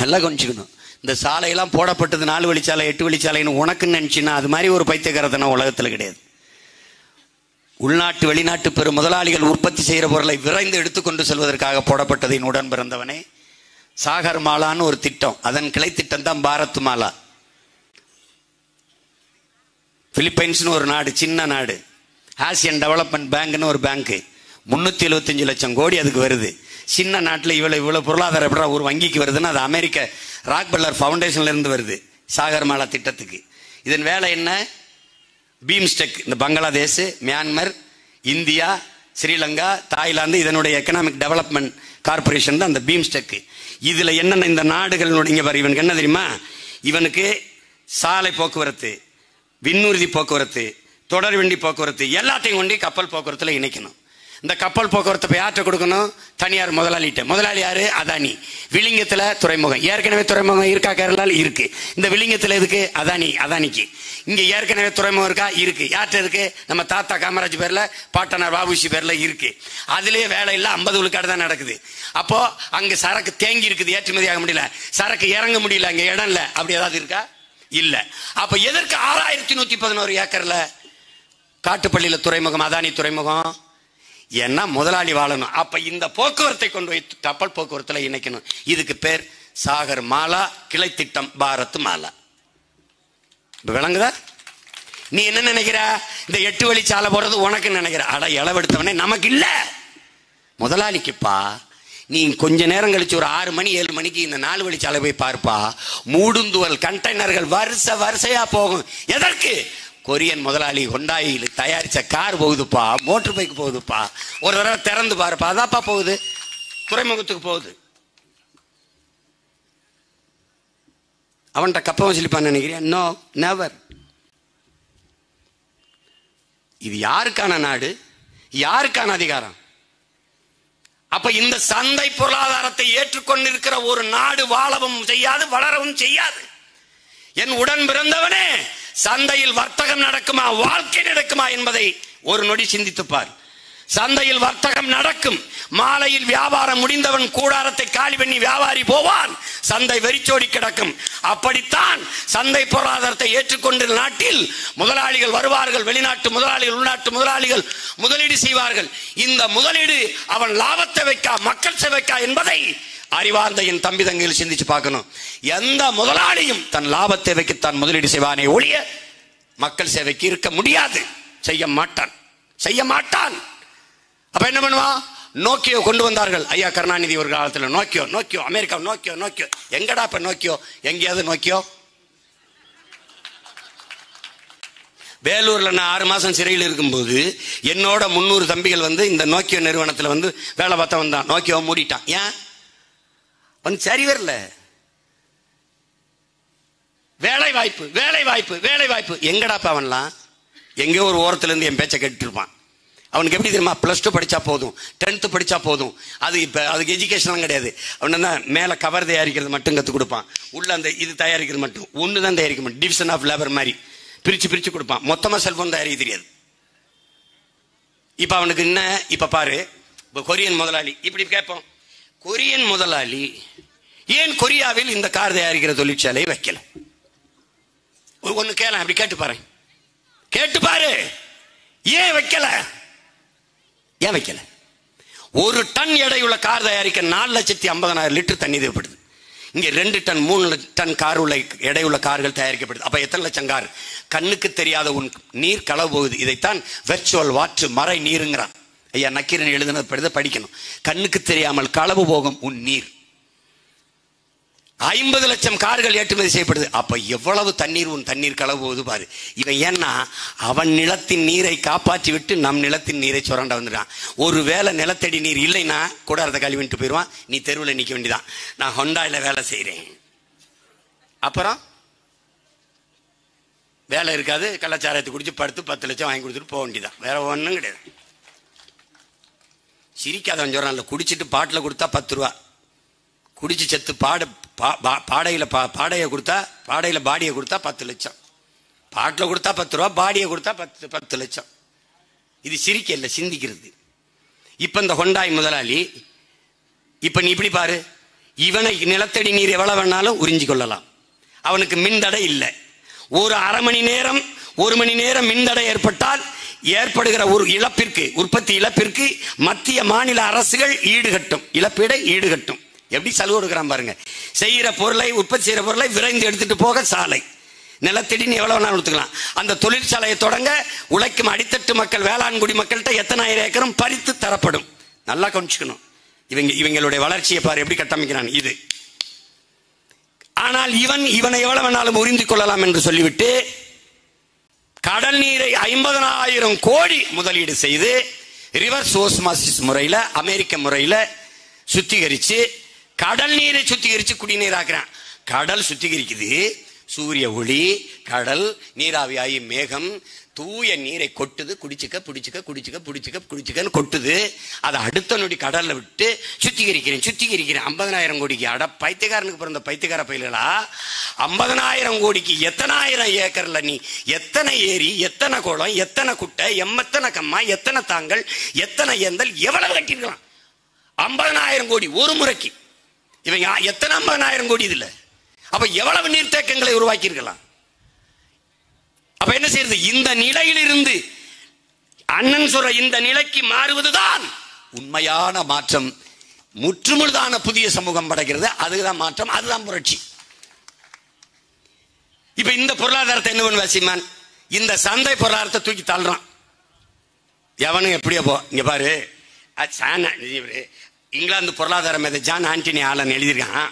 நல்லா கொஞ்சிக்கணும். இந்த சாலையெல்லாம் போடப்பட்டது 4 வழிச்சாலை 8 வழிச்சாலைன்னு உனக்குன்னு நினைச்சின்னா அது மாதிரி ஒரு பைத்தியக்காரத்தனம் உலகத்தில் கிடையாது. உள்நாட்டு வெளிநாட்டு பெரும் முதலாளிகள் உற்பத்தி செய்கிற பொருளை விரைந்து எடுத்துக்கொண்டு செல்வதற்காக போடப்பட்டதின் உடன் பிறந்தவனே. சாகர் மாலான்னு ஒரு திட்டம், அதன் கிளை திட்டம் தான் பாரத் மாலா. பிலிப்பைன்ஸ்னு ஒரு நாடு, சின்ன நாடு, ஆசியன் டெவலப்மெண்ட் பேங்க்னு ஒரு பேங்க், 375 லட்சம் கோடி அதுக்கு வருது. சின்ன நாட்டில் இவ்வளவு பொருளாதார எப்படி ஒரு வங்கிக்கு வருதுன்னா அது அமெரிக்க ராக்பெல்லர் ஃபவுண்டேஷன்ல இருந்து வருது சாகர் மாலா திட்டத்துக்கு. இதன் வேலை என்ன? பீம்ஸ்டெக், இந்த Bangladesh, Myanmar, India, Sri Lanka, Thailand, இதனுடைய எக்கனாமிக் டெவலப்மெண்ட் கார்பரேஷன் தான் அந்த பீம்ஸ்டெக். இதுல என்னென்ன இந்த நாடுகள் இங்க பாரு, இவனுக்கு என்ன தெரியுமா? இவனுக்கு சாலை போக்குவரத்து, விண்ணூர்தி போக்குவரத்து, தொடர் வண்டி போக்குவரத்து எல்லாத்தையும் கொண்டு கப்பல் போக்குவரத்துல இணைக்கணும். இந்த கப்பல் போக்குவரத்தை யார்கிட்ட கொடுக்கணும்? தனியார் முதலாளிகிட்ட. முதலாளி யாரு? அதானி. விளிங்கத்துல துறைமுகம், ஏற்கனவே துறைமுகம் இருக்கா? கேரளால இருக்கு. இந்த விளிங்கத்துல எதுக்கு? அதானிக்கு. இங்க ஏற்கனவே துறைமுகம் இருக்கா? இருக்கு. யார்கிட்ட இருக்கு? நம்ம தாத்தா காமராஜ் பேர்ல, பாட்டனார் வாபுசி பேர்ல இருக்கு. அதுலயே வேலை இல்ல, 50 விழுக்காடு தான் நடக்குது. அப்போ அங்க சரக்கு தேங்கி இருக்குது, ஏற்றுமதி ஆக முடியல, சரக்கு இறங்க முடியல, அங்க இடம் இல்ல. அப்படி ஏதாவது இருக்கா? இல்ல. அப்ப எதற்கு 6111 ஏக்கர்ல காட்டுப்பள்ளியில துறைமுகம், அதானி துறைமுகம்? ஏன்னா முதலாளி வாழணும். அப்ப இந்த போக்குவரத்தை கொண்டு போய் கப்பல் போக்குவரத்துல இணைக்கணும். இதுக்கு பேர் சாகர் மாலா கிளை திட்டம், பாரத் மாலா. விளங்குதா? நீ என்ன நினைக்கிற? இந்த 8 வழிச்சாலை போறது உனக்கு நினைக்கிற? அட இளவெடுத்தவனே, நமக்கு இல்ல, முதலாளிக்குப்பா. நீ கொஞ்ச நேரம் கழிச்சு ஒரு 6 மணி 7 மணிக்கு இந்த 4 வழிச்சாலை போய் பார்ப்பா. மூடுந்துவல் கண்டெய்னர்கள் வரிசையா போகும். எதற்கு? கொரியன் முதலாளி ஹொண்டாயில் தயாரிச்ச கார் போகுதுப்பா, மோட்டர் பைக் போகுதுப்பா. ஒரு தடவை திறந்து பாருப்பா, அதாப்பா போகுது, துறைமுகத்துக்கு போகுது. அவன்கிட்ட கப்பம் வச்சிருப்பான்னு நினைக்கிறியா? No, never. இது யாருக்கான நாடு? யாருக்கான அதிகாரம்? அப்ப இந்த சந்தை பொருளாதாரத்தை ஏற்றுக்கொண்டிருக்கிற ஒரு நாடு வாழவும் செய்யாது, வளரவும் செய்யாது. என் உடன் பிறந்தவனே, சந்தையில் வர்த்தகம் நடக்குமா, வாழ்க்கை நடக்குமா என்பதை ஒரு நொடி சிந்தித்துப்பார். சந்தையில் வர்த்தகம் நடக்கும். மாலையில் வியாபாரம் முடிந்தவன் கூடாரத்தை காலி பண்ணி வியாபாரி போவான், சந்தை வெறிச்சோடி கிடக்கும். அப்படித்தான் சந்தை பொருளாதாரத்தை ஏற்றுக்கொண்ட நாட்டில் முதலாளிகள் வருவார்கள், வெளிநாட்டு முதலாளிகள், உள்நாட்டு முதலாளிகள் முதலீடு செய்வார்கள். இந்த முதலீடு அவன் லாபத்தை வைக்கா, மக்கள் சேவைக்கா என்பதை அறிவார்ந்த என் தம்பி தங்கையில் சிந்திச்சு பார்க்கணும். எந்த முதலாளியும் தன் லாபத்தை வைக்க தான் முதலீடு செய்வானே ஒழிய மக்கள் சேவைக்கு இருக்க முடியாது. செய்ய மாட்டான். அப்ப என்ன பண்ணுவான்? நோக்கியோ கொண்டு வந்தார்கள் ஐயா கருணாநிதி ஒரு காலத்தில். நோக்கியோ அமெரிக்கா, நோக்கியோ எங்கடா இப்ப நோக்கியோ? எங்கேயாவது நோக்கியோ? வேலூர்ல நான் 6 மாசம் சிறையில் இருக்கும்போது என்னோட 300 தம்பிகள் வந்து இந்த நோக்கியோ நிறுவனத்தில் வந்து வேலை பார்த்த வந்தான். நோக்கியோ மூடிட்டான். ஏன்? சரி வரல. வேலை வாய்ப்பு எங்கடா அவன்லாம்? எங்கேயோ ஒரு ஓரத்துல இருந்து என் பேச்சை கேட்டு இருப்பான். அவனுக்கு எப்படி தெரியுமா? +2 படிச்சா போதும், 10th படிச்சா போதும். அது இப்ப அதுக்கு எஜுகேஷன் கிடையாது. அவன் தான் மேல கவர் தயாரிக்கிறது மட்டும் கத்து கொடுப்பான், உள்ள அந்த இது தயாரிக்கிறது மட்டும் ஒண்ணுதான் தயாரிக்க மாட்டான். டிவிஷன் ஆஃப் லேபர் மாதிரி பிரிச்சு கொடுப்பான். மொத்தமா செல்போன் தயாரிக்க தெரியாது. இப்ப அவனுக்கு என்ன? இப்ப பாரு, கொரியன் முதலாளி இப்படி கேட்போம், கொரியன் முதலாளி ஏன் கொரியாவில் இந்த கார் தயாரிக்கிற தொழிற்சாலை வைக்கல? ஒண்ணு கேள, அப்படி கேட்டு பாரு. ஏன் வைக்கல? ஒரு டன் எடையுள்ள கார் தயாரிக்க 4,50,000 லிட்டர் தண்ணி தேவைப்படுது. இங்க 2 டன் 3 டன் கார் உள்ள எடையுள்ள கார்கள் தயாரிக்கப்படுது. அப்ப எத்தனை லட்சம் கார்? கண்ணுக்கு தெரியாத உன் நீர் களவு போகுது. இதைத்தான் வெர்ச்சுவல் வாட்ரு, மறை நீருங்கிறான். ஐயா நக்கீரன் எழுதினது படிக்கணும். கண்ணுக்கு தெரியாமல் களவு போகும் உன் நீர். 50 லட்சம் கார்கள் ஏற்றுமதி செய்யப்படுது. அப்ப எவ்வளவு தண்ணீர் உன் தண்ணீர் களவு போகுது பாரு. இவன் ஏன்னா அவன் நிலத்தின் நீரை காப்பாற்றி விட்டு நம் நிலத்தின் நீரை சுரண்ட வந்துட்டான். ஒருவேளை நிலத்தடி நீர் இல்லைன்னா கூடாரத்தை கழுவி விட்டு போயிடுவான். நீ தெருவில் நிக்க வேண்டியதான். நான் ஹொண்டாயில வேலை செய்யறேன், அப்புறம் வேலை இருக்காது, கள்ளச்சாரத்தை குடிச்சு படுத்து 10 லட்சம் வாங்கி கொடுத்துட்டு போக வேண்டியதான். வேற ஒன்றும் கிடையாது. சிரிக்காதவன் சொல்றான்ல, குடிச்சிட்டு பாட்டில் கொடுத்தா 10 ரூபா, குடிச்சு செத்து பாடையை கொடுத்தா, பாடையில பாடியை கொடுத்தா 10 லட்சம், பாட்டில் கொடுத்தா 10 ரூபா, பாடியை கொடுத்தா 10 லட்சம். இது சிரிக்க இல்லை, சிந்திக்கிறது. இப்ப இந்த ஹொண்டாய் முதலாளி, இப்ப நீ இப்படி பாரு, இவனை நிலத்தடி நீர் எவ்வளவு வேணாலும் உறிஞ்சி கொள்ளலாம். அவனுக்கு மின்தடை இல்லை. ஒரு அரை மணி நேரம் 1 மணி நேரம் மின்தடை ஏற்பட்டால் ஏற்படுகிற ஒரு இழப்பிற்கு, உற்பத்தி இழப்பிற்கு மத்திய மாநில அரசுகள் ஈடுகட்டும், இழப்பீடை ஈடுகட்டும். எப்படி சலுகை கொடுக்குறான் பாருங்க. செய்யற பொருளை, உற்பத்தி செய்யற பொருளை விரைந்து எடுத்துட்டு போக சாலை, நிலத்தடின்னு எவ்வளவு நாள் கொடுத்துக்கலாம். அந்த தொழிற்சாலையை தொடங்க உழைக்கும் அடித்தட்டு மக்கள், வேளாண்குடி மக்கள்கிட்ட எத்தனாயிரம் ஏக்கரும் பறித்து தரப்படும். நல்லா கவனிச்சுக்கணும். இவங்களுடைய வளர்ச்சியை பாரு எப்படி கட்டமைக்கிறான் இது. ஆனால் இவனை எவ்வளவு வேணாலும் உறிந்து கொள்ளலாம் என்று சொல்லிவிட்டு கடல் நீரை 50,000 கோடி முதலீடு செய்து ரிவர்ஸ் ஓஸ்மாசிஸ் முறையில், அமெரிக்க முறையில் சுத்திகரிச்சு கடல் நீரை சுத்திகரிச்சு குடிநீர் ஆக்குறான். கடல் சுத்திகரிக்குது, சூரிய ஒளி, கடல் நீராவியாகி மேகம் தூய நீரை கொட்டுது, குடிச்சுக்க குடிச்சுக்க குடிச்சுக்க குடிச்சுக்க குடிச்சுக்கன்னு கொட்டுது. அதை அடுத்த நொடி கடல்ல விட்டு சுத்திகரிக்கிறேன் 50,000 கோடிக்கு. அட பைத்தியக்காரனுக்கு பிறந்த பைத்தியக்கார பயிர்களா, 50,000 கோடிக்கு எத்தனாயிரம் ஏக்கர்ல நீ எத்தனை ஏரி, எத்தனை குளம், எத்தனை குட்டை, எத்தனை கம்மா, எத்தனை தாங்கள், எத்தனை ஏந்தல், எவ்வளவு கட்டிருக்கலாம்? 50,000 கோடி ஒரு முறைக்கு. இவங்க எத்தனை 50,000 கோடி இதுல? அப்ப எவ்வளவு நீர்த்தேக்கங்களை உருவாக்கி இருக்கலாம்? அப்ப என்ன செய்யறது? இந்த நிலையிலிருந்து அண்ணன் சொல்ற இந்த நிலைக்கு மாறுவதுதான் உண்மையான மாற்றம். முற்றுமுழுதான புதிய சமூகம் படைக்கிறது. அதுதான் மாற்றம், அதுதான் புரட்சி. இப்ப இந்த பொருளாதாரத்தை என்ன பண்ணுவா சீமான்? இந்த சந்தை பொருளாதாரத்தை தூக்கி தள்ளுறான். எவனும் எப்படியோ போ. இங்க பாரு, இங்கிலாந்து பொருளாதார மேதை ஜான் ஆண்டனி ஆலன் எழுதியிருக்கான்.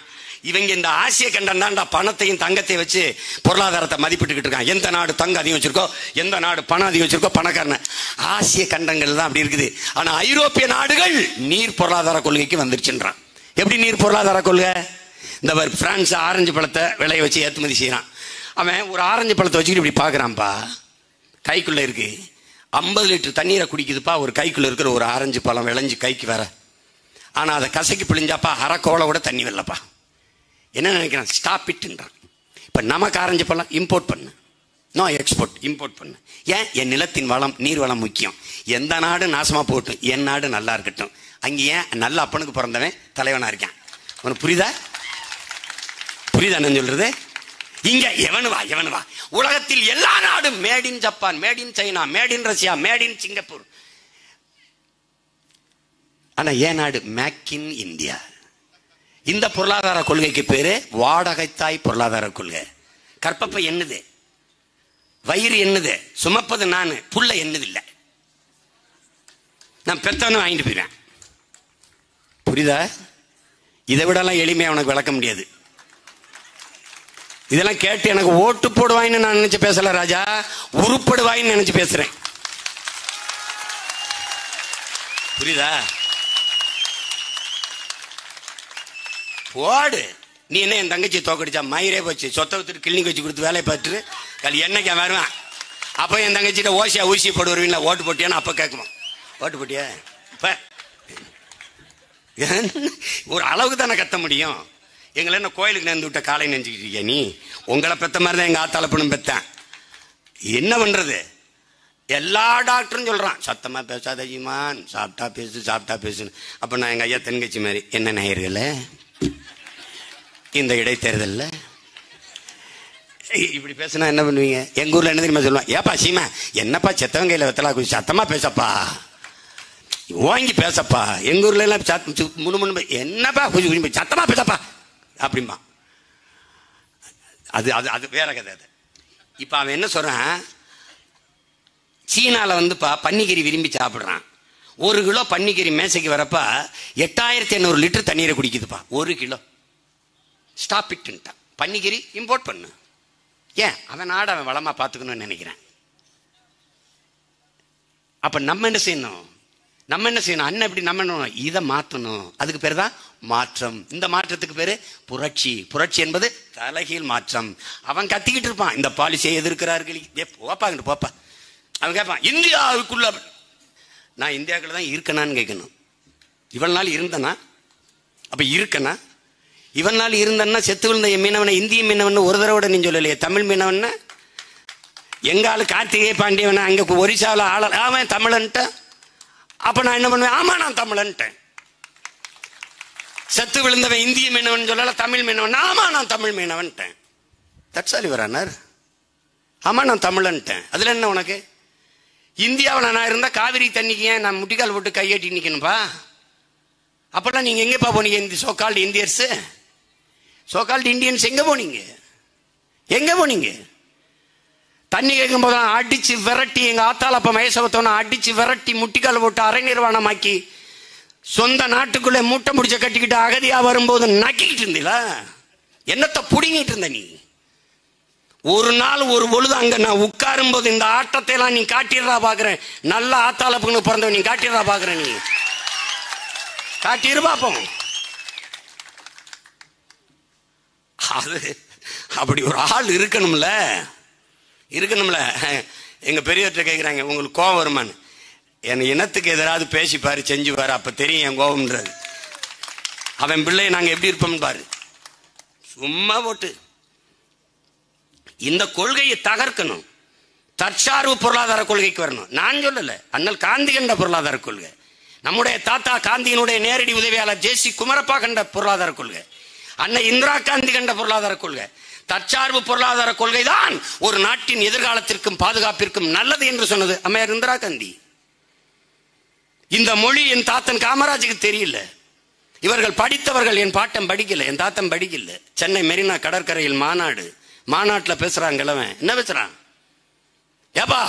இவங்க இந்த ஆசிய கண்டம் தான்டா பணத்தையும் தங்கத்தையும் வச்சு பொருளாதாரத்தை மதிப்பிட்டுக்கிட்டு இருக்கான். எந்த நாடு தங்கம் அதிகம் வச்சிருக்கோ, எந்த நாடு பணம் அதிகம் வச்சிருக்கோ பணக்காரன. ஆசிய கண்டங்கள் தான் அப்படி இருக்குது. ஆனா ஐரோப்பிய நாடுகள் நீர் பொருளாதார கொள்கைக்கு வந்துருச்சுன்றான். எப்படி நீர் பொருளாதார கொள்கை? இந்த பிரான்ஸ் ஆரஞ்சு பழத்தை விளைய வச்சு ஏற்றுமதி செய்யறான். அவன் ஒரு ஆரஞ்சு பழத்தை வச்சுக்கிட்டு இப்படி பாக்குறான்ப்பா, கைக்குள்ள இருக்கு 50 லிட்டர் தண்ணீரை குடிக்குதுப்பா ஒரு கைக்குள்ள இருக்கிற ஒரு ஆரஞ்சு பழம் விளைஞ்சு கைக்கு வர. ஆனா அதை கசக்கி பிழிஞ்சாப்பா அரை கோலை கூட தண்ணி வரலப்பா. என்ன நினைக்கிறான்? ஸ்டாப் இட்ன்றான். இப்ப நமக்கு ஆரஞ்சு பழம் இம்போர்ட் பண்ணு, நோ எக்ஸ்போர்ட், இம்போர்ட் பண்ணு. ஏன்? என் நிலத்தின் வளம், நீர் வளம் முக்கியம். எந்த நாடு நாசமா போட்டும், என் நாடு நல்லா இருக்கட்டும். அங்க ஏன் நல்ல அப்பனுக்கு பிறந்தவன் தலைவனா இருக்கான். உனக்கு புரியுதா? புரியுதா நான் சொல்றது? இங்க எவனு வா உலகத்தில் எல்லா நாடும் made in Japan, made in China, made in Russia, made in Singapore. ஆனா ஏன் நாடு மேக் இன் இந்தியா. இந்த பொருளாதார கொள்கைக்கு பேரு வாடகைத்தாய் பொருளாதார கொள்கை. கற்பப்பை என்னது, வயிறு என்னது, சுமப்பது நான், புள்ள என்னது இல்லை, நான் பெத்தவனும் வாங்கிட்டு போயிடுறேன். புரியுதா? இதை விடலாம் எளிமையா உனக்கு விளக்க முடியாது. இதெல்லாம் கேட்டு எனக்கு ஓட்டு போடுவாயின்னு நான் நினைச்சு பேசல ராஜா, உருப்படுவாயின்னு நினைச்சு பேசுறேன். புரியுதா? போடு. நீ என்ன என் தங்கச்சி தோக்கடிச்சா மயிரே போச்சு, சொத்தை வித்துட்டு கிளினிக் வச்சு கொடுத்து வேலையை பார்த்துட்டு கல் என்னைக்கா வருவான். அப்போ என் தங்கச்சிட்ட ஓசியா ஊசி போட்டு வருவீங்களா, ஓட்டு போட்டியான்னு அப்போ கேட்குவோம். ஓட்டு போட்டியா? இப்போ ஒரு அளவுக்கு தானே கத்த முடியும். எங்களை என்ன கோயிலுக்கு நேர்ந்து விட்ட காலை நினைச்சுக்கிட்டு இருக்கியா நீ? உங்களை பெத்த மாதிரி தான் எங்கள் ஆத்தால பொண்ணும் பெத்தேன். என்ன பண்றது? எல்லா டாக்டரும் சொல்றான் சத்தமா பேசாத ஜீமான், சாப்பிட்டா பேசு சாப்பிட்டா பேசுன்னு. அப்ப நான் எங்க ஐயா தென்கட்சி மாதிரி, என்ன நேயர்கள இந்த இடைத்தேர்தல்ல இப்படி பேசுனா என்ன பண்ணுவீங்க? எங்க ஊர்ல என்ன தெரியுமா சொல்லுவான்? ஏப்பா சீமா, என்னப்பா செத்தவங்க கையில வெத்தலா குச்சி சத்தமா பேசப்பா, வாங்கி பேசப்பா. எங்க ஊர்ல எல்லாம் முன்னு என்னப்பா குச்சி குச்சி சத்தமா பேசப்பா அப்படிம்பா. அது அது அது வேற கதை. அது இப்ப அவன் என்ன சொல்றான், சீனால வந்துப்பா பன்னிக்கறி விரும்பி சாப்பிடுறான். 1 கிலோ பன்னிக்கறி மேசைக்கு வரப்பா 8,800 லிட்டர் தண்ணீரை குடிக்குதுப்பா 1 கிலோ. ஸ்டாப் இட்டுன்ட்டான். பன்னிக்கறி இம்போர்ட் பண்ணு. ஏன்? அவன் நாடு அவன் வளமா பார்த்துக்கணும்னு நினைக்கிறேன். அப்ப நம்ம என்ன செய்யணும்? அண்ணன் எப்படி நம்ம இதை மாற்றணும். அதுக்கு பேரு தான் மாற்றம். இந்த மாற்றத்துக்கு பேரு புரட்சி. புரட்சி என்பது தலைகீழ் மாற்றம். அவன் கத்திக்கிட்டு இருப்பான், இந்த பாலிசியை எதிர்க்கிறார்கள், போப்பாங்கிட்டு போப்பா. அவன் கேட்பான், இந்தியாவுக்குள்ள நான் இந்தியாவுக்குள்ள தான் இருக்கனான்னு கேட்கணும். இவ்வளவு நாள் இருந்தனா? அப்ப இருக்கனா? இவன் நாள் இருந்தன்னா செத்து விழுந்த மீனவனை இந்திய மீனவன் ஒரு தடவை நீ சொல்லலையே. தமிழ் மீனவன் எங்க ஆளு கார்த்திகை பாண்டியவன அங்க ஒரிசாவில் ஆள, அவன் தமிழன்ட்ட. அப்ப நான் என்ன பண்ணுவேன்? ஆமா நான் தமிழன்ட்டேன். செத்து விழுந்தவன் இந்திய மீனவன் சொல்லல, தமிழ் மீனவன். ஆமா நான் தமிழ் மீனவன்ட்டேன். தட்சாலி வரானார். ஆமா நான் தமிழன்ட்டேன். அதுல என்ன உனக்கு? இந்தியாவில் நான் இருந்தா காவிரி தண்ணிக்கு ஏன் நான் முட்டிக்கால் போட்டு கையேட்டி நிக்கணும்பா? அப்பெல்லாம் நீங்க எங்கப்பா போனீங்க? இந்த சோகால்டு இந்தியர்ஸ், சோகால்டு இந்தியன்ஸ் எங்க போனீங்க? எங்க போனீங்க? தண்ணி கேட்கும் போது அடிச்சு விரட்டி, எங்க ஆத்தால அப்ப மயசவத்தவன அடிச்சு விரட்டி முட்டிக்கால் போட்டு அரை நிர்வாணமாக்கி சொந்த நாட்டுக்குள்ள மூட்டை முடிச்ச கட்டிக்கிட்டு அகதியா வரும்போது நக்கிக்கிட்டு இருந்தீங்களா? என்னத்தை புடிங்கிட்டு இருந்த நீ? ஒரு நாள் ஒரு பொழுது அங்க நான் உட்காரும் போது இந்த ஆட்டத்தை எல்லாம் நீ காட்டிடுறா பாக்குறேன். நல்ல ஆத்தால பொண்ணு பிறந்தவன் நீ காட்டிடுறா பாக்குறேன். நீ காட்டிரு பாப்போம். அது அப்படி ஒரு ஆள் இருக்கணும்ல, இருக்கணும்ல. எங்க பெரியவர்கிட்ட கேட்குறாங்க, உங்களுக்கு கோபம் வருமானு? என் இனத்துக்கு எதிராவது பேசி பாரு, செஞ்சு பாரு, அப்ப தெரியும் என் கோபம்ன்றது. அவன் பிள்ளையை நாங்க எப்படி இருப்போம் பாரு. சும்மா போட்டு இந்த கொள்கையை தகர்க்கணும். தற்சார்பு பொருளாதார கொள்கைக்கு வரணும். நான் சொல்லல, அண்ணல் காந்தி கண்ட பொருளாதார கொள்கை, நம்முடைய தாத்தா காந்தியினுடைய நேரடி உதவியாளர் ஜே.சி. குமரப்பா கண்ட பொருளாதார கொள்கை, அன்னை இந்திரா காந்தி கண்ட பொருளாதார கொள்கை. தற்சார்பு பொருளாதார கொள்கை தான் ஒரு நாட்டின் எதிர்காலத்திற்கும் பாதுகாப்பிற்கும் நல்லது என்று சொன்னது அம்மையார் இந்திரா காந்தி. இந்த மொழி என் தாத்தன் காமராஜுக்கு தெரியல. இவர்கள் படித்தவர்கள். என் பாட்டன் படிக்கல, என் தாத்தன் படிக்கல. சென்னை மெரினா கடற்கரையில் மாநாட்டில் பேசுறாங்க. என்ன பேசுறான்? ஏப்பா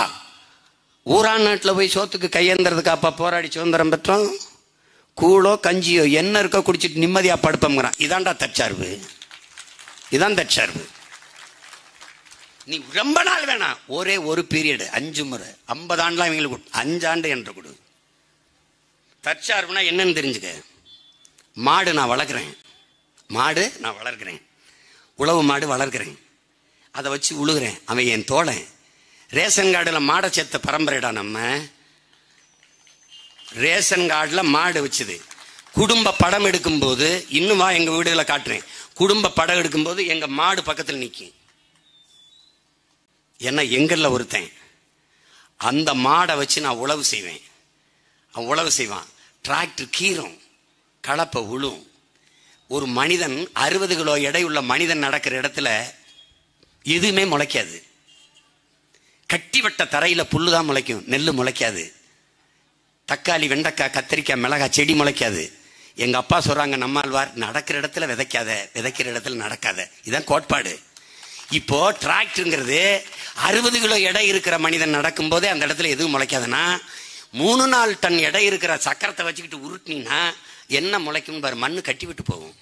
ஊரான் நாட்டில் போய் சோத்துக்கு கையேந்திரதுக்கு அப்பா போராடி சுதந்திரம் பெற்றோம். கூழோ கஞ்சியோ என்ன இருக்கோ குடிச்சிட்டு நிம்மதியா படுப்போங்கிறான். இதான்டா தற்சார்பு, இதான் தற்சார்பு. நீ ரொம்ப நாள் வேணாம், ஒரே ஒரு பீரியடு 5 முறை 50 ஆண்டுலாம் இவங்களுக்கு 5 ஆண்டு என்று கொடு. தற்சார்புனா என்னன்னு தெரிஞ்சுக்க. மாடு நான் வளர்க்குறேன், உழவு மாடு வளர்க்குறேன், அதை வச்சு உழுகிறேன், அவன் என் தோழன். ரேஷன் கார்டில் மாடை சேர்த்த பரம்பரைடா நம்ம. ரேஷன் கார்டில் மாடு வச்சுது. குடும்ப படம் எடுக்கும் போது, இன்னும் வா எங்க வீடுகளை காட்டுறேன், குடும்ப படம் எடுக்கும் போது எங்க மாடு பக்கத்தில் நிற்கும். ஏன்னா எங்கள்ல ஒருத்தன் அந்த மாடை வச்சு நான் உழவு செய்வேன். அவன் உழவு செய்வான், டிராக்டர் கீரும், கலப்பை உழும். ஒரு மனிதன் 60 கிலோ எடையுள்ள மனிதன் நடக்கிற இடத்துல எதுவுமே முளைக்காது. கட்டிவட்ட தரையில புல்லுதான் முளைக்கும், நெல்லு முளைக்காது. தக்காளி, வெண்டைக்காய், கத்திரிக்காய், மிளகாய் செடி முளைக்காது. எங்க அப்பா சொல்றாங்க, நம்மாழ்வார், நடக்கிற இடத்துல விதைக்காத, விதைக்கிற இடத்துல நடக்காத. இதான் கோட்பாடு. இப்போ டிராக்டருங்கிறது 60 கிலோ எடை இருக்கிற மனிதன் நடக்கும் போதே அந்த இடத்துல எதுவும் முளைக்காதுன்னா, 3-4 டன் எடை இருக்கிற சக்கரத்தை வச்சுக்கிட்டு உருட்டினா என்ன முளைக்கும் பாரு. மண்ணு கட்டி விட்டு போகும்,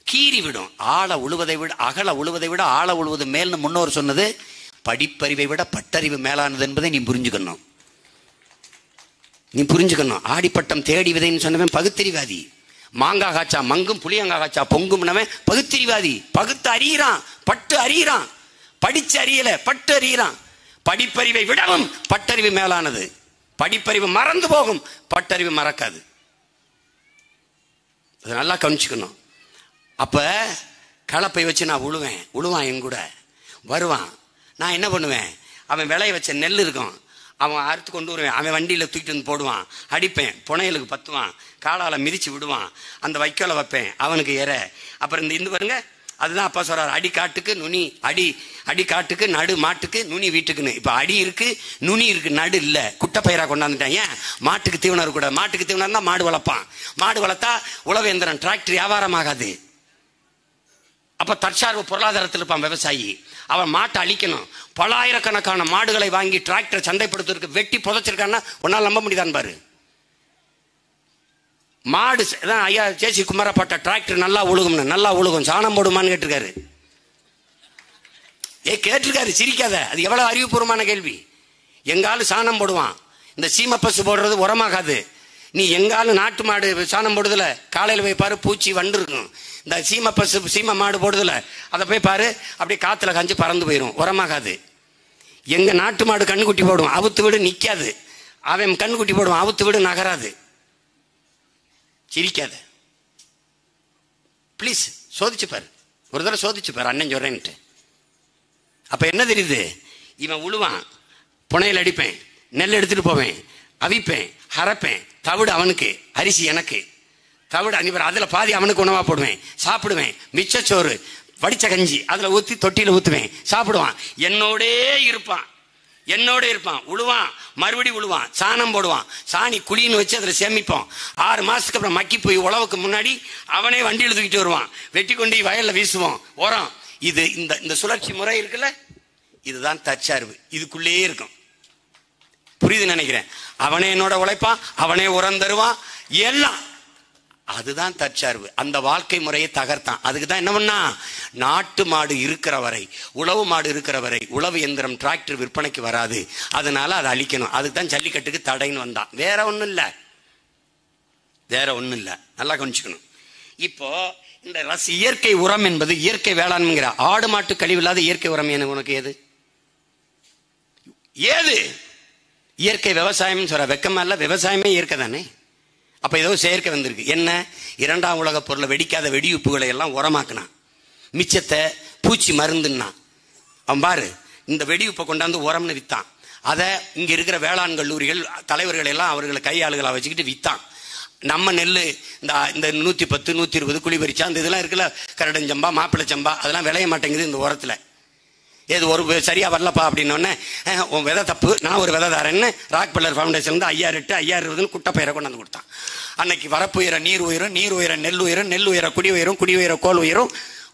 கீறி விடும். ஆழ உழுவதை விட அகல உழுவதை விட ஆழ உழுவது மேல்னு முன்னோர் சொன்னது. படிப்பறிவை விட பட்டறிவு மேலானது என்பதை நீ புரிஞ்சுக்கணும். ஆடிப்பட்டம் தேடி விதைன்னு சொன்னவன் பகுத்தறிவாதி. மாங்காய் காய்ச்சா மங்கும், புளியங்காய் காய்ச்சா பொங்கும்னவன் பகுத்தறிவாதி. பகுத்து அறிகிறான், பட்டு அறிகிறான். படிச்சு அறியல, பட்டு அறிகிறான். படிப்பறிவை விடவும் பட்டறிவு மேலானது. படிப்பறிவு மறந்து போகும், பட்டறிவு மறக்காது. அது நல்லா கவனிச்சுக்கணும். அப்ப கலப்பை வச்சு நான் உழுவான், என் கூட வருவான். நான் என்ன பண்ணுவேன், அவன் விளைய வச்ச நெல் இருக்கும், அவன் அறுத்து கொண்டு வருவேன். அவன் வண்டியில் தூக்கிட்டு வந்து போடுவான், அடிப்பேன், புனையலுக்கு பத்துவான், காலால் மிதிச்சு விடுவான். அந்த வைக்கோலை வைப்பேன், அவனுக்கு ஏற. அப்புறம் இந்த பாருங்க, அதுதான் அப்பா சொல்றாரு, அடி காட்டுக்கு நுனி, அடி காட்டுக்கு நடு மாட்டுக்கு நுனி வீட்டுக்குன்னு. இப்ப அடி இருக்கு, நுனி இருக்கு, நடு இல்ல. குட்டை பயிரா கொண்டாந்துட்டேன். ஏன்? மாட்டுக்கு தீவனம் இருக்கக்கூடாது. மாட்டுக்கு தீவனம் தான் மாடு வளர்ப்பான். மாடு வளர்த்தா உழவு எந்திரன், டிராக்டர் வியாபாரம் ஆகாது. அப்ப தற்சார்பு பொருளாதாரத்தில் இருப்பான் விவசாயி. அவன் மாட்டை அழிக்கணும். பல ஆயிரக்கணக்கான மாடுகளை வாங்கி டிராக்டர் சந்தைப்படுத்துறதுக்கு வெட்டி புதைச்சிருக்கான்னா உன்னால் நம்ப முடியுதான் பாரு. மாடு தான் ஐயா ஜே.சி. குமரப்பட்ட டிராக்டர் நல்லா உழுகும், சாணம் போடுமான்னு கேட்டிருக்காரு. கேட்டிருக்காரு, சிரிக்காத. அது எவ்வளவு அறிவுபூர்வமான கேள்வி. எங்காலும் சாணம் போடுவான். இந்த சீம பசு போடுறது உரமாகாது. நீ எங்காலும் நாட்டு மாடு சாணம் போடுதல, காலையில் போய் பாரு, பூச்சி வண்டு இருக்கும். இந்த சீம மாடு போடுதல, அதை போய் பாரு, அப்படியே காத்துல காஞ்சு பறந்து போயிடும், உரமாகாது. எங்க நாட்டு மாடு கண்ணுக்குட்டி போடுவான், அவுத்து விடு நிக்காது. அவன் கண்ணுக்குட்டி போடுவான், அவுத்து விடு நகராது. சிரிக்காத பிளீஸ், சோதிச்சு பாரு, ஒரு தடவை சோதிச்சு பாரு, அண்ணன் சொல்றேன்ட்டு. அப்ப என்ன தெரியுது, இவன் உழுவான், புனையில் அடிப்பேன், நெல் எடுத்துட்டு போவேன், அவிப்பேன், அரைப்பேன், தவிடு அவனுக்கு, அரிசி எனக்கு. தவிட அனுப்பி அதுல பாதி அவனுக்கு உணவா போடுவேன், சாப்பிடுவேன். மிச்சச்சோறு வடிச்ச கஞ்சி அதுல ஊத்தி தொட்டியில ஊத்துவேன், சாப்பிடுவான். என்னோடே இருப்பான், உழுவான், மறுபடி உழுவான், சாணம் போடுவான். சாணி குழின்னு வச்சு அதுல சேமிப்போம். 6 மாசத்துக்கு அப்புறம் மக்கி போய் உழவுக்கு முன்னாடி அவனே வண்டியில் தூக்கிட்டு வருவான். வெட்டி கொண்டு வயல்ல வீசுவோம் உரம். இது இந்த சுழற்சி முறை இருக்குல்ல, இதுதான் தற்சார்பு. இதுக்குள்ளே இருக்கும். புரியுது நினைக்கிறேன். அவனே என்னோட உழைப்பான், அவனே உரம் தருவான், எல்லாம். அதுதான் தற்சார்பு. அந்த வாழ்க்கை முறையை தகர்த்தான். அதுக்கு தான் என்ன பண்ணா, நாட்டு மாடு இருக்கிற வரை, உழவு மாடு இருக்கிற வரை உழவு எந்திரம் டிராக்டர் விற்பனைக்கு வராது, அதனால அதை அழிக்கணும். அதுக்கு தான் ஜல்லிக்கட்டுக்கு தடைன்னு வந்தான். வேற ஒண்ணும் இல்ல. நல்லா கவனிச்சுக்கணும். இப்போ இந்த இயற்கை உரம் என்பது இயற்கை வேளாண்மைங்கிற ஆடு மாட்டு கழிவு இல்லாத இயற்கை உரம் உனக்கு ஏது இயற்கை விவசாயம் சொல்ற வெக்கமா இல்ல? விவசாயமே இயற்கை தானே. அப்ப ஏதோ செயற்கை வந்திருக்கு. என்ன? 2ஆம் உலக பொருளை வெடிக்காத வெடியுப்புகளை எல்லாம் உரமாக்குனான், மிச்சத்தை பூச்சி மருந்துன்னா. அவன் பாரு, இந்த வெடியுப்பை கொண்டாந்து உரம்னு வித்தான். அதை இங்க இருக்கிற வேளாண் கல்லூரிகள் தலைவர்கள் எல்லாம் அவர்களை கையாளுகளா வச்சுக்கிட்டு வித்தான். நம்ம நெல் இந்த 110 120 குழிபறிச்சா அந்த இதெல்லாம் இருக்குல்ல, கரடஞ்சம்பா மாப்பிள்ளை சம்பா, அதெல்லாம் விளைய மாட்டேங்குது இந்த உரத்துல. ஏது ஒரு சரியா வரலப்பா அப்படின்னோடனே, உன் விதை தப்பு, நான் ஒரு விதை தாரேன்னு ராக் பில்லர் ஃபவுண்டேஷன் 5008 5020 குட்டப்பயிரை கொண்டாந்து கொடுத்தான். அன்னைக்கு வரப்பு உயர நீர் உயரும், நீர் உயர நெல் உயரும், நெல் உயர குடி உயரும், குடி உயர கோல் உயரும்,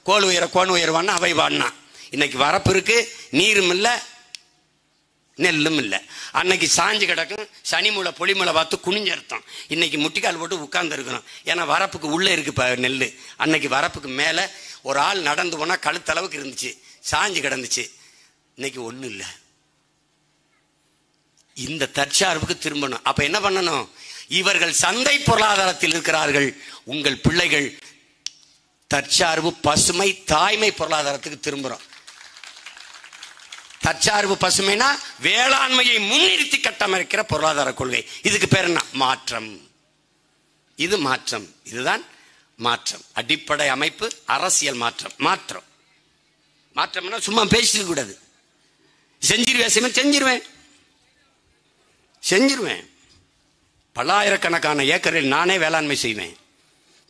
கோல் உயர கோன் உயர்வான்னு அவை வாடினான். இன்னைக்கு வரப்பு இருக்கு, நீரும் இல்லை, நெல்லும் இல்லை. அன்னைக்கு சாஞ்சு கிடக்கும், சனிமூளை பொலிமூளை பார்த்து குனிஞ்சர்த்தம். இன்னைக்கு முட்டிக்கால் போட்டு உட்கார்ந்து இருக்கிறோம். ஏன்னா வரப்புக்கு உள்ளே இருக்கு நெல். அன்னைக்கு வரப்புக்கு மேலே ஒரு ஆள் நடந்து போனா கழுத்தளவுக்கு இருந்துச்சு, சாஞ்சு கிடந்துச்சு. இன்னைக்கு ஒன்றும் இல்லை. இந்த தற்சார்புக்கு திரும்பணும். அப்ப என்ன பண்ணணும்? இவர்கள் சந்தை பொருளாதாரத்தில் இருக்கிறார்கள், உங்கள் பிள்ளைகள் தற்சார்பு பசுமை தாய்மை பொருளாதாரத்துக்கு திரும்புறோம். தற்சார்பு பசுமைனா வேளாண்மையை முன்னிறுத்தி கட்டமைக்கிற பொருளாதார கொள்கை. இதுக்கு பேர் என்ன? மாற்றம். இது மாற்றம். இதுதான் மாற்றம். அடிப்படை அமைப்பு அரசியல் மாற்றம். மாற்றம்னா சும்மா பேசிட்டு கூடாது. செஞ்சிருவேன். பல்லாயிரக்கணக்கான ஏக்கரில் நானே வேளாண்மை செய்வேன்.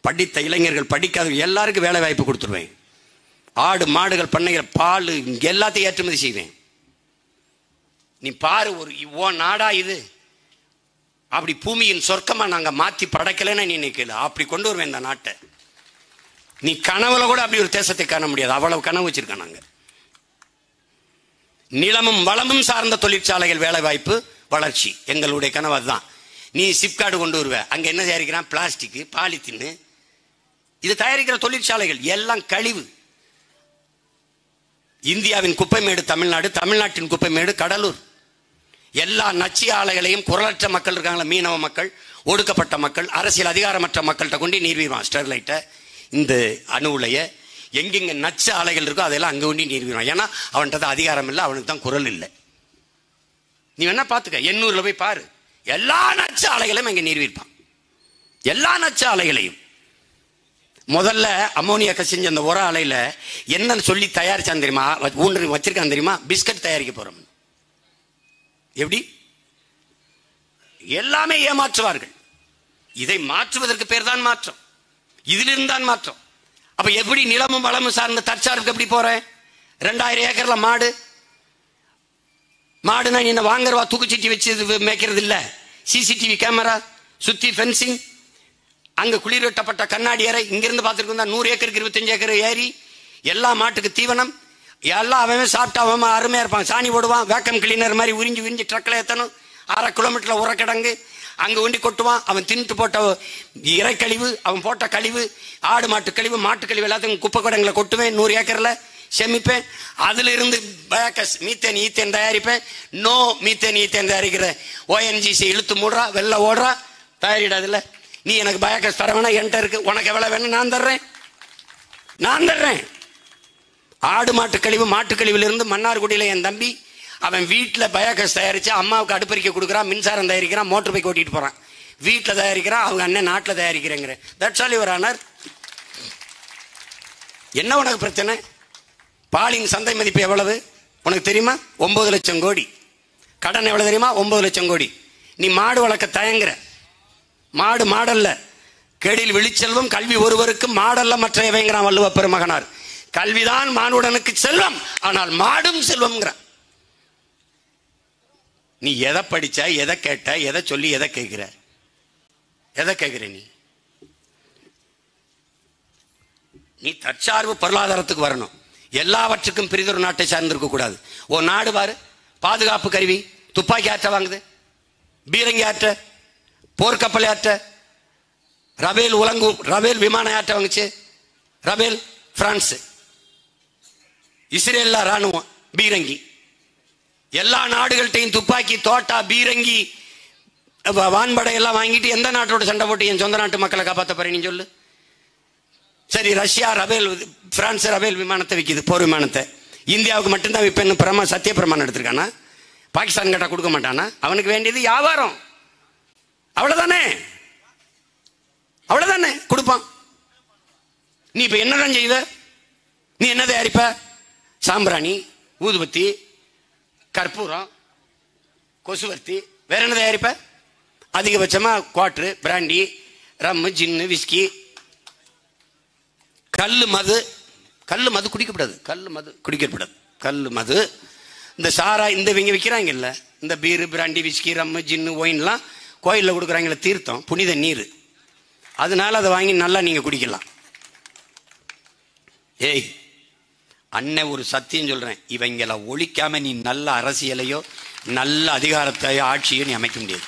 படித்த இளைஞர்கள் படிக்காத எல்லாருக்கும் வேலை வாய்ப்பு கொடுத்துருவேன். ஆடு மாடுகள் பண்ணைகள் பால் எல்லாத்தையும் ஏற்றுமதி செய்வேன். நீ பாரு, ஒரு நாடா இது? அப்படி பூமியின் சொர்க்கமா நாங்க மாத்தி படைக்கலன்னு நீ நினைக்கல. அப்படி கொண்டு வருவேன் இந்த நாட்டை. நீ கனவுல கூட அப்படி ஒரு தேசத்தை காண முடியாது. அவ்வளவு கனவு வச்சிருக்கோம் நாங்க. நிலமும் வளமும் சார்ந்த தொழிற்சாலைகள், வேலை வாய்ப்பு, வளர்ச்சி எங்களுடைய கனவு அதுதான். நீ சிப்கார்டு கொண்டு வருவ, அங்க என்ன தயாரிக்கிறான்? பிளாஸ்டிக், பாலித்தீன், இது தயாரிக்கிற தொழிற்சாலைகள் எல்லாம் கழிவு. இந்தியாவின் குப்பைமேடு தமிழ்நாடு, தமிழ்நாட்டின் குப்பைமேடு கடலூர். எல்லா நச்சு ஆலைகளையும் குரலற்ற மக்கள் இருக்காங்களா, மீனவ மக்கள், ஒடுக்கப்பட்ட மக்கள், அரசியல் அதிகாரமற்ற மக்கள்கிட்ட கொண்டு நீர்வீழ்வான். ஸ்டெர்லைட்டை, இந்த அணு உலைய, எங்கெங்க நச்சு ஆலைகள் இருக்கோ அதெல்லாம் அங்க கொண்டு நீர்வீழ்வான். ஏன்னா அவன்கிட்ட அதிகாரம் இல்லை, அவனுக்கு தான் குரல் இல்லை. நீ வேணா பாத்துக்க, எண்ணூர்ல போய் பாரு, எல்லா நச்சு ஆலைகளையும் அங்க நீர்வீழ்ப்பான். எல்லா நச்சு ஆலைகளையும். முதல்ல அமோனியா கசிஞ்ச அந்த உர ஆலையில என்னன்னு சொல்லி தயாரிச்சான் தெரியுமா? வச்சிருக்கான் தெரியுமா? பிஸ்கட் தயாரிக்க போறோம். எப்படி? எல்லாமே ஏமாற்றுவார்கள். இதை மாற்றுவதற்கு பேர் தான் மாற்றம். இதிலிருந்து தான் மாற்றம். அப்ப எப்படி நிலமும் வளமும் சார்ந்த தற்சார்புக்கு எப்படி போற? 2000 ஏக்கர்ல மாடுனா என்ன வாங்குறவா? தூக்குச்சட்டி வச்சு மேய்க்கிறது இல்ல. சிசிடிவி கேமரா சுத்தி, ஃபென்சிங், அங்க குளிர் வெட்டப்பட்ட கண்ணாடி அறை. இங்கிருந்து பார்த்துருக்கோம் 100 ஏக்கருக்கு 25 ஏக்கர் ஏரி, எல்லா மாட்டுக்கு தீவனம், எல்லாம் அவன் சாப்பிட்டா அவன் அருமையா இருப்பான். சாணி போடுவான், வேக்கம் கிளீனர் மாதிரி உறிஞ்சி ட்ரக்ல ஏற்றணும். 1/2 கிலோமீட்டர்ல உரக்கிடங்கு, அங்க ஒண்டி கொட்டுவான். அவன் தின்ட்டு போட்ட இறை கழிவு, அவன் போட்ட கழிவு, ஆடு மாட்டு கழிவு, மாட்டு கழிவு எல்லாத்தையும் குப்பை குடங்களை கொட்டுவேன். 100 ஏக்கர்ல செமிப்பேன். அதுல இருந்து பயோகஸ், மீத்தேன், ஈத்தேன் தயாரிப்பேன். நோ மீத்தேன் ஈத்தேன் தயாரிக்கிற ONGC இழுத்து மூடுறா, வெள்ள ஓடுறா, தயாரிடாதுல்ல. நீ எனக்கு பயோகஸ் தர வேணா, என்கிட்ட இருக்கு, உனக்கு எவ்வளவு வேணும் நான் தர்றேன். ஆடு மாட்டு கழிவு, மாட்டு கழிவுல இருந்து மன்னார்குடியில என் தம்பி அவன் வீட்டில் பயோகஸ் தயாரிச்சு அம்மாவுக்கு அடுப்பறிக்க கொடுக்குறான், மின்சாரம் தயாரிக்கிறான், மோட்டர் பைக் ஓட்டிட்டு போறான். வீட்டில் தயாரிக்கிறான், அவங்க அண்ணன் நாட்டில் தயாரிக்கிறேங்கிற. That's all your honour. என்ன உனக்கு பிரச்சனை? பாலின் சந்தை மதிப்பு எவ்வளவு உனக்கு தெரியுமா? 9 லட்சம் கோடி. கடன் எவ்வளவு தெரியுமா? 9 லட்சம் கோடி. நீ மாடு வளர்க்க தயங்குற. மாடல்ல கேடில் விழிச்செல்வம் கல்வி ஒருவருக்கு மாடல்ல மற்றையவைங்கிறான் வள்ளுவ பெருமகனார். கல்விதான் மானுடனுக்கு செல்வம், ஆனால் மாடும் செல்வம்ங்கிறான். நீ எதை படிச்ச, எதை கேட்ட, எதை சொல்லி எதை கேட்கிற? எதை கேட்கிற? நீ தற்சார்பு பொருளாதாரத்துக்கு வரணும். எல்லாவற்றுக்கும் பிரிதொரு நாட்டை சார்ந்திருக்க கூடாது. ஒரு நாடு பாரு, பாதுகாப்பு கருவி துப்பாக்கி ஆற்ற வாங்குது, பீரங்கி ஆற்ற, போர்க்கப்பல் ஆற்ற, ரபேல் விமான ஆற்ற வாங்குச்சு. ரபேல் பிரான்ஸ், இஸ்ரேல் ராணுவம் பீரங்கி. எல்லா நாடுகள்கிட்டையும் துப்பாக்கி, தோட்டா, பீரங்கி, வான்படை எல்லாம் வாங்கிட்டு எந்த நாட்டோட சண்டை போட்டு என் சொந்த நாட்டு மக்களை காப்பாற்ற போறேன் நீ சொல்லு? சரி, ரஷ்யா ரபேல், பிரான்ஸ் ரபேல் விமானத்தை விற்கிது, போர் விமானத்தை. இந்தியாவுக்கு மட்டும்தான் விற்பேன்னு சத்திய பிரமாணம் எடுத்திருக்கானா? பாகிஸ்தான் கேட்டா கொடுக்க மாட்டானா? அவனுக்கு வேண்டியது வியாபாரம், அவ்வளவுதானே, அவ்வளவுதானே, கொடுப்பான். நீ இப்ப என்னதான் செய்வ? நீ என்ன தயாரிப்ப? சாம்பிராணி, ஊதுபத்தி, கற்பூரம், கொசுவர்த்தி, வேற என்ன தயாரிப்ப? அதிகபட்சமா குவாட்ரு, பிராண்டி, ரம்மு, ஜின்னு, விஸ்கி, கல்லு மது. கல்லு மது குடிக்கப்படாது, கல்லு மது குடிக்கப்படாது. கல்லு மது, இந்த சாரா, இந்த இவங்க விற்கிறாங்க இல்ல, இந்த பீரு, பிராண்டி, விஸ்கி, ரம்மு, ஜின்னு, ஒயின்லாம் கோயிலில் கொடுக்குறாங்கள, தீர்த்தம், புனித நீர். அதனால அதை வாங்கி நல்லா நீங்க குடிக்கலாம். ஏய் அண்ணன், ஒரு சத்தியம் சொல்றேன், இவங்களை ஒழிக்காம நீ நல்ல அரசியலையோ நல்ல அதிகாரத்தையோ ஆட்சியோ நீ அமைக்க முடியாது.